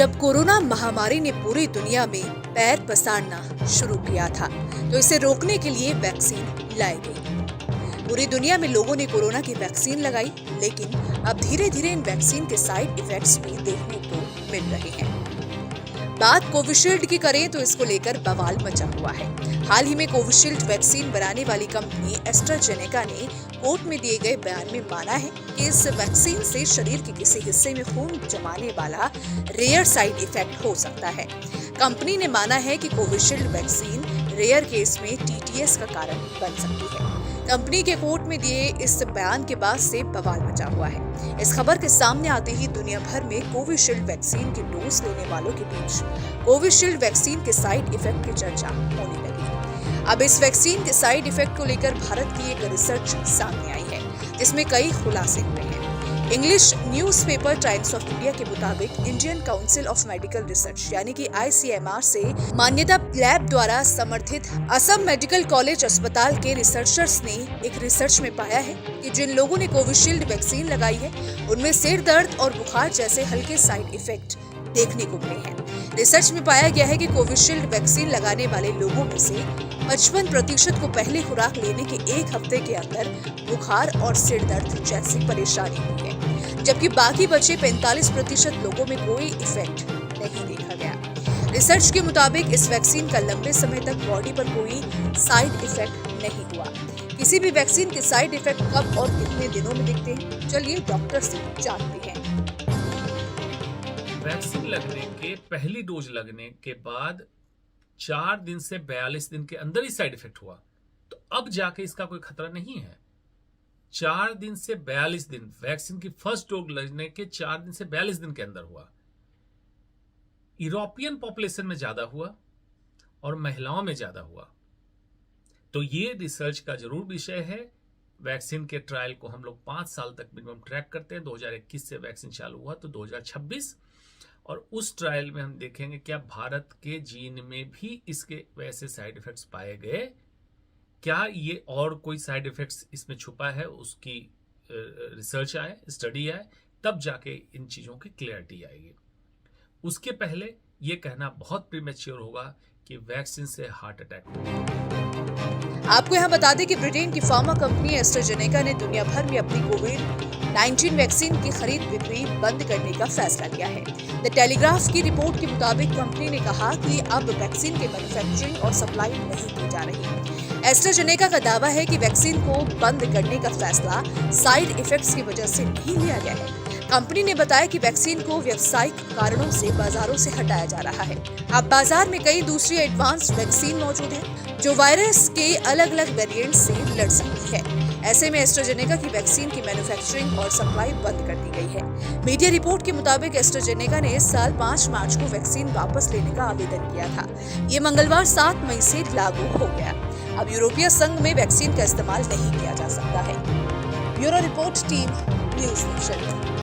जब कोरोना महामारी ने पूरी दुनिया में पैर पसारना शुरू किया था, तो इसे रोकने के लिए वैक्सीन लाई गई। पूरी दुनिया में लोगों ने कोरोना की वैक्सीन लगाई, लेकिन अब धीरे धीरे इन वैक्सीन के साइड इफेक्ट्स भी देखने को मिल रहे हैं। बात कोविशील्ड की करें तो इसको लेकर बवाल मचा हुआ है। हाल ही में कोविशील्ड वैक्सीन बनाने वाली कंपनी एस्ट्राजेनेका ने कोर्ट में दिए गए बयान में माना है कि इस वैक्सीन से शरीर के किसी हिस्से में खून जमाने वाला रेयर साइड इफेक्ट हो सकता है। कंपनी ने माना है कि कोविशील्ड वैक्सीन रेयर केस में टीटीएस का कारण बन सकती है। कंपनी के कोर्ट में दिए इस बयान के बाद से बवाल मचा हुआ है। इस खबर के सामने आते ही दुनिया भर में कोविशील्ड वैक्सीन के डोज लेने वालों के बीच कोविशील्ड वैक्सीन के साइड इफेक्ट की चर्चा होने लगी। अब इस वैक्सीन के साइड इफेक्ट को लेकर भारत की एक रिसर्च सामने आई है, जिसमें कई खुलासे हुए हैं। English newspaper times of India के मुताबिक Indian council of medical research यानी कि ICMR से मान्यता लैब द्वारा समर्थित असम मेडिकल कॉलेज अस्पताल के रिसर्चर्स ने एक रिसर्च में पाया है कि जिन लोगों ने कोविशील्ड वैक्सीन लगाई है, उनमें सिर दर्द और बुखार जैसे हल्के साइड इफेक्ट देखने को मिले हैं। रिसर्च में पाया गया है कि कोविशील्ड वैक्सीन लगाने वाले लोगों में से 55% को पहली खुराक लेने के एक हफ्ते के अंदर बुखार और सिर दर्द जैसी परेशानी हुई है, जबकि बाकी बचे 45% लोगों में कोई इफेक्ट नहीं देखा गया। रिसर्च के मुताबिक इस वैक्सीन का लंबे समय तक बॉडी पर कोई साइड इफेक्ट नहीं हुआ। किसी भी वैक्सीन के साइड इफेक्ट कब और कितने दिनों में दिखते हैं, चलिए डॉक्टर से जानते हैं। वैक्सीन लगने के पहली डोज लगने के बाद 4 दिन से 42 दिन के अंदर ही साइड इफेक्ट हुआ, तो अब जाके इसका कोई खतरा नहीं है। 4 दिन से 42 दिन, वैक्सीन की फर्स्ट डोज लगने के 4 दिन से 42 दिन के अंदर हुआ। यूरोपियन पॉपुलेशन में ज्यादा हुआ और महिलाओं में ज्यादा हुआ। तो ये रिसर्च का जरूर विषय है। वैक्सीन के ट्रायल को हम लोग 5 साल तक मिनिमम ट्रैक करते हैं। 2021 से वैक्सीन चालू हुआ तो 2026, और उस ट्रायल में हम देखेंगे क्या भारत के जीन में भी इसके वैसे साइड इफेक्ट्स पाए गए, क्या ये और कोई साइड इफेक्ट्स इसमें छुपा है, उसकी रिसर्च आए, स्टडी आए, तब जाके इन चीजों की क्लैरिटी आएगी। उसके पहले ये कहना बहुत प्रीमेच्योर होगा कि वैक्सीन से हार्ट अटैक होगा। आपको यहाँ बता दें कि ब्रिटेन की फार्मा कंपनी एस्ट्राजेनेका ने दुनिया भर में अपनी कोविड-19 वैक्सीन की खरीद बिक्री बंद करने का फैसला लिया है। द टेलीग्राफ की रिपोर्ट के मुताबिक कंपनी ने कहा कि अब वैक्सीन के मैन्युफैक्चरिंग और सप्लाई नहीं की जा रही। एस्ट्राजेनेका का दावा है कि वैक्सीन को बंद करने का फैसला साइड इफेक्ट्स की वजह से नहीं लिया गया है। कंपनी ने बताया कि वैक्सीन को व्यावसायिक कारणों से बाजारों से हटाया जा रहा है। अब बाजार में कई दूसरी एडवांस वैक्सीन मौजूद है, जो वायरस के अलग अलग वेरिएंट से लड़ सकती है। ऐसे में एस्ट्राजेनेका की वैक्सीन की मैन्युफैक्चरिंग और सप्लाई बंद कर दी गई है। मीडिया रिपोर्ट के मुताबिक एस्ट्राजेनेका ने इस साल 5 मार्च को वैक्सीन वापस लेने का आवेदन किया था। ये मंगलवार 7 मई से लागू हो गया। अब यूरोपीय संघ में वैक्सीन का इस्तेमाल नहीं किया जा सकता है। Bureau report, team news nation.